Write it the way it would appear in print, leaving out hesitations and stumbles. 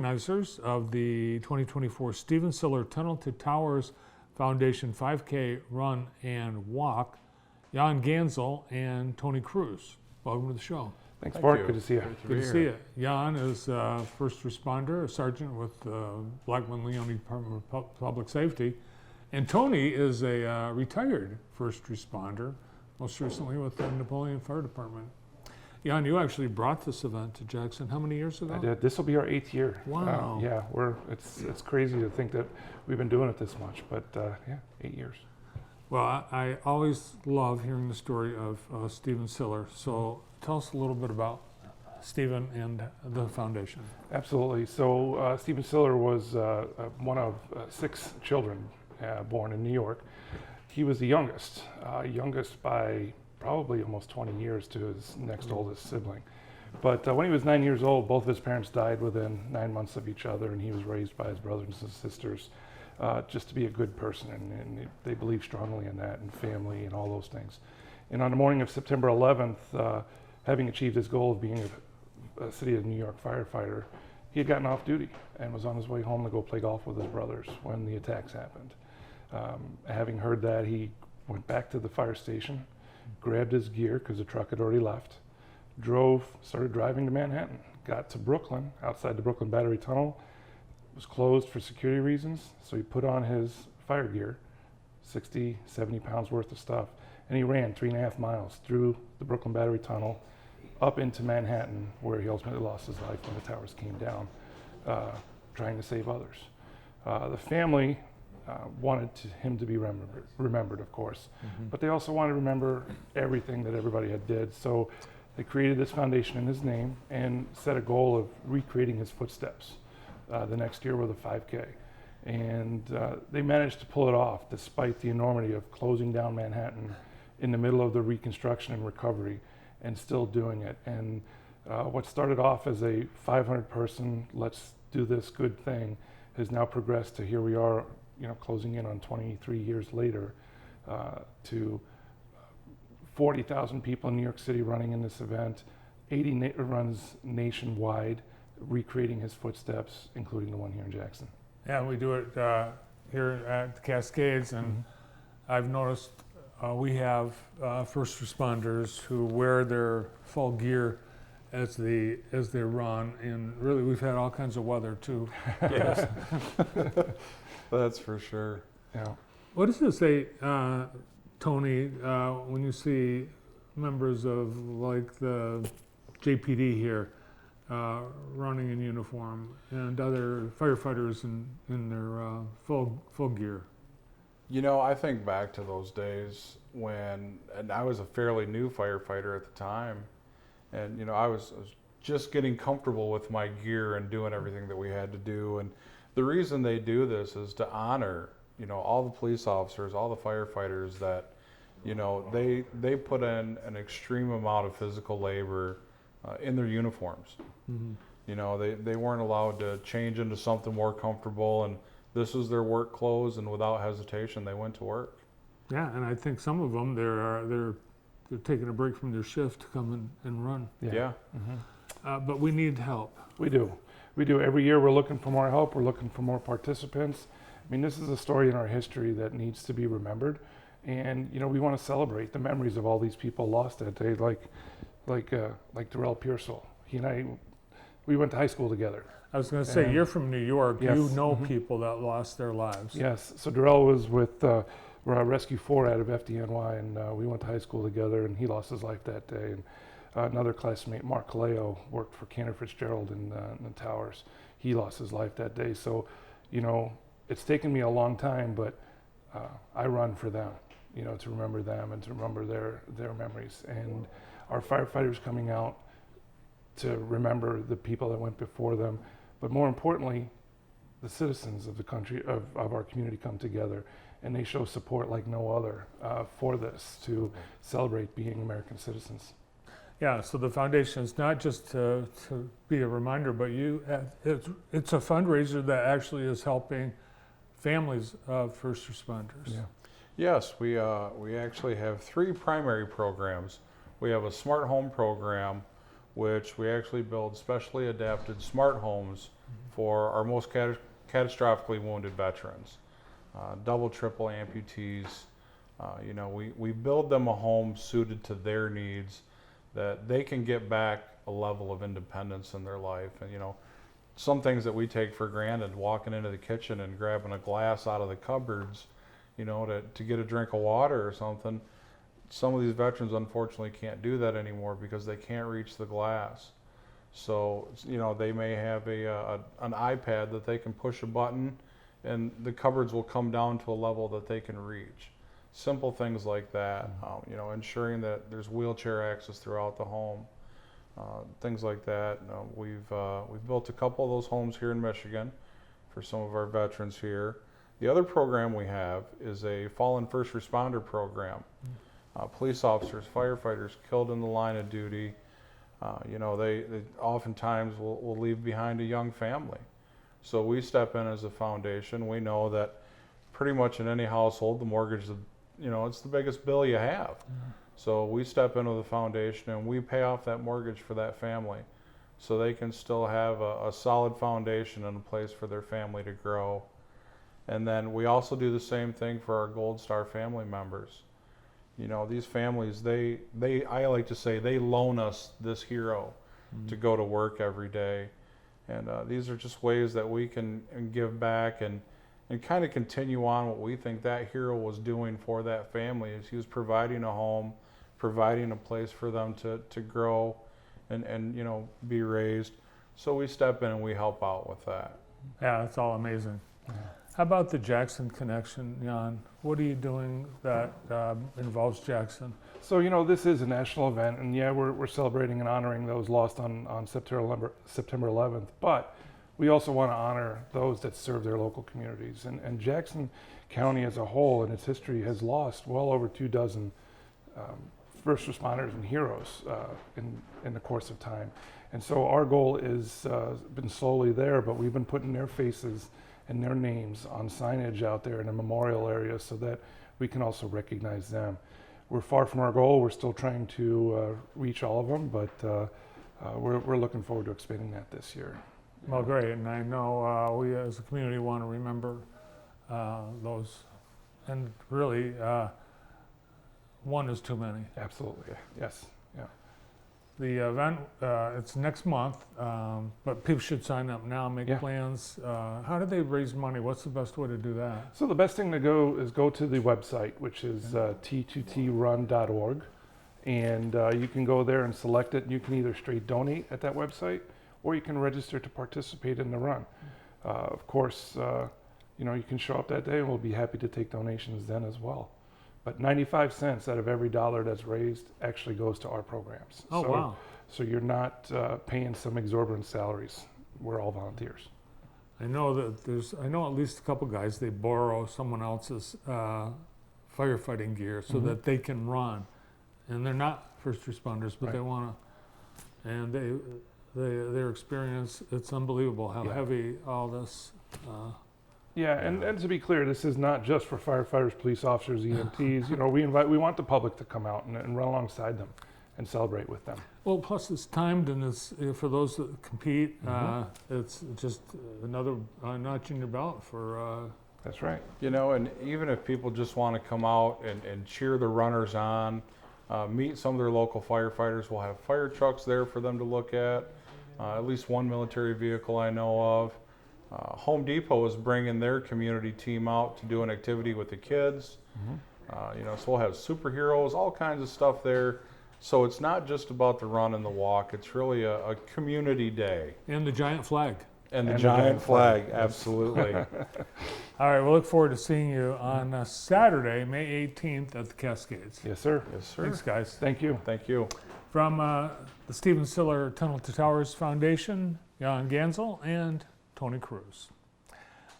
Organizers of the 2024 Stephen Siller Tunnel to Towers Foundation 5K Run and Walk, Jan Gansel and Tony Cruz. Welcome to the show. Thanks, Bart. Good to see you. Good to see you. Jan is a first responder, a sergeant with Blackman-Leone Department of Public Safety. And Tony is a retired first responder, most recently with the Napoleon Fire Department. Jan, you actually brought this event to Jackson how many years ago? I did. This will be our 8th year. Wow. Yeah, it's crazy to think that we've been doing it this much, but yeah, 8 years. Well, I always love hearing the story of Stephen Siller. So tell us a little bit about Stephen and the foundation. Absolutely. So Stephen Siller was one of 6 children born in New York. He was the youngest by probably almost 20 years to his next oldest sibling. But when he was 9 years old, both of his parents died within 9 months of each other, and he was raised by his brothers and sisters just to be a good person, and they believed strongly in that, and family and all those things. And on the morning of September 11th, having achieved his goal of being a City of New York firefighter, he had gotten off duty and was on his way home to go play golf with his brothers when the attacks happened. Having heard that, he went back to the fire station, grabbed his gear because the truck had already left, started driving to Manhattan, got to Brooklyn, outside the Brooklyn Battery Tunnel. It was closed for security reasons, so he put on his fire gear, 60, 70 pounds worth of stuff, and he ran 3.5 miles through the Brooklyn Battery Tunnel up into Manhattan, where he ultimately lost his life when the towers came down, trying to save others. The family wanted him to be remembered, of course, but they also wanted to remember everything that everybody had did. So they created this foundation in his name and set a goal of recreating his footsteps the next year with a 5K. And they managed to pull it off despite the enormity of closing down Manhattan in the middle of the reconstruction and recovery, and still doing it. And what started off as a 500-person, let's do this good thing, has now progressed to here we are, closing in on 23 years later, to 40,000 people in New York City running in this event, 80 runs nationwide, recreating his footsteps, including the one here in Jackson. Yeah, we do it here at the Cascades, and I've noticed we have first responders who wear their full gear as they run, and really we've had all kinds of weather too. Yes. That's for sure. Yeah. What does it say, Tony, when you see members of like the JPD here running in uniform and other firefighters in their full gear? I think back to those days and I was a fairly new firefighter at the time, and I was just getting comfortable with my gear and doing everything that we had to do. And the reason they do this is to honor, all the police officers, all the firefighters that, they put in an extreme amount of physical labor in their uniforms. Mm-hmm. They weren't allowed to change into something more comfortable, and this was their work clothes, and without hesitation, they went to work. Yeah, and I think some of them, they're taking a break from their shift to come and run. Yeah. Mm-hmm. But we need help. We do. Every year we're looking for more help. We're looking for more participants. I mean, this is a story in our history that needs to be remembered. And, we want to celebrate the memories of all these people lost that day, like Darrell Pearsall. He and we went to high school together. I was going to say, you're from New York. Yes. You know people that lost their lives. Yes. So Darrell was with Rescue 4 out of FDNY, and we went to high school together, and he lost his life that day. And another classmate, Mark Kaleo, worked for Cantor Fitzgerald in the towers. He lost his life that day. So, it's taken me a long time, but I run for them, to remember them and to remember their memories. And our firefighters coming out to remember the people that went before them, but more importantly, the citizens of the country, of our community, come together, and they show support like no other for this, to celebrate being American citizens. Yeah, so the foundation is not just to be a reminder, but it's a fundraiser that actually is helping families of first responders. Yeah. Yes, we actually have 3 primary programs. We have a smart home program, which we actually build specially adapted smart homes for our most catastrophically wounded veterans, double, triple amputees. You know, we build them a home suited to their needs, that they can get back a level of independence in their life. And, you know, some things that we take for granted, walking into the kitchen and grabbing a glass out of the cupboards, you know, to get a drink of water or something, some of these veterans unfortunately can't do that anymore because they can't reach the glass. So, you know, they may have an iPad that they can push a button and the cupboards will come down to a level that they can reach. Simple things like that, you know, ensuring that there's wheelchair access throughout the home, things like that. We've built a couple of those homes here in Michigan for some of our veterans here. The other program we have is a fallen first responder program. Police officers, firefighters killed in the line of duty, you know, they oftentimes will leave behind a young family. So we step in as a foundation. We know that pretty much in any household, the mortgage, you know, it's the biggest bill you have. So we step into the foundation and we pay off that mortgage for that family so they can still have a solid foundation and a place for their family to grow. And then we also do the same thing for our Gold Star family members. You know, these families, I like to say, they loan us this hero to go to work every day. And these are just ways that we can give back and kind of continue on what we think that hero was doing for that family. Is he was providing a home, providing a place for them to grow and you know, be raised. So we step in and we help out with that. Yeah, that's all amazing. How about the Jackson connection, Jan? What are you doing that involves Jackson? So, you know, this is a national event, and yeah, we're celebrating and honoring those lost on September 11th, but we also want to honor those that serve their local communities. And Jackson County as a whole in its history has lost well over 24 first responders and heroes in the course of time. And so our goal is been slowly there, but we've been putting their faces and their names on signage out there in a memorial area so that we can also recognize them. We're far from our goal. We're still trying to reach all of them, but we're looking forward to expanding that this year. Well, great, and I know we as a community want to remember those, and really, one is too many. Absolutely, yes, yeah. The event, it's next month, but people should sign up now, make Yeah. plans. How do they raise money? What's the best way to do that? So the best thing to go is go to the website, which is T2T Run.org, and you can go there and select it. You can either straight donate at that website, or you can register to participate in the run. Of course, you know, you can show up that day, and we'll be happy to take donations then as well. But 95 cents out of every dollar that's raised actually goes to our programs. Oh, wow. So you're not paying some exorbitant salaries. We're all volunteers. I know that I know at least a couple guys, they borrow someone else's firefighting gear so that they can run. And they're not first responders, but they want to, and their experience, it's unbelievable how heavy all this. Yeah, and to be clear, this is not just for firefighters, police officers, EMTs. You know, we want the public to come out and run alongside them and celebrate with them. Well, plus it's timed, and it's for those that compete. It's just another notch in your belt for. That's right. You know, and even if people just want to come out and cheer the runners on, meet some of their local firefighters, we'll have fire trucks there for them to look at least one military vehicle I know of. Home Depot is bringing their community team out to do an activity with the kids. You know, so we'll have superheroes, all kinds of stuff there. So it's not just about the run and the walk. It's really a community day. And the giant flag. And the giant flag, absolutely. All right, we'll look forward to seeing you on Saturday, May 18th at the Cascades. Yes, sir. Yes, sir. Thanks, guys. Thank you. Thank you. From the Stephen Siller Tunnel to Towers Foundation, Jan Gansel and Tony Cruz.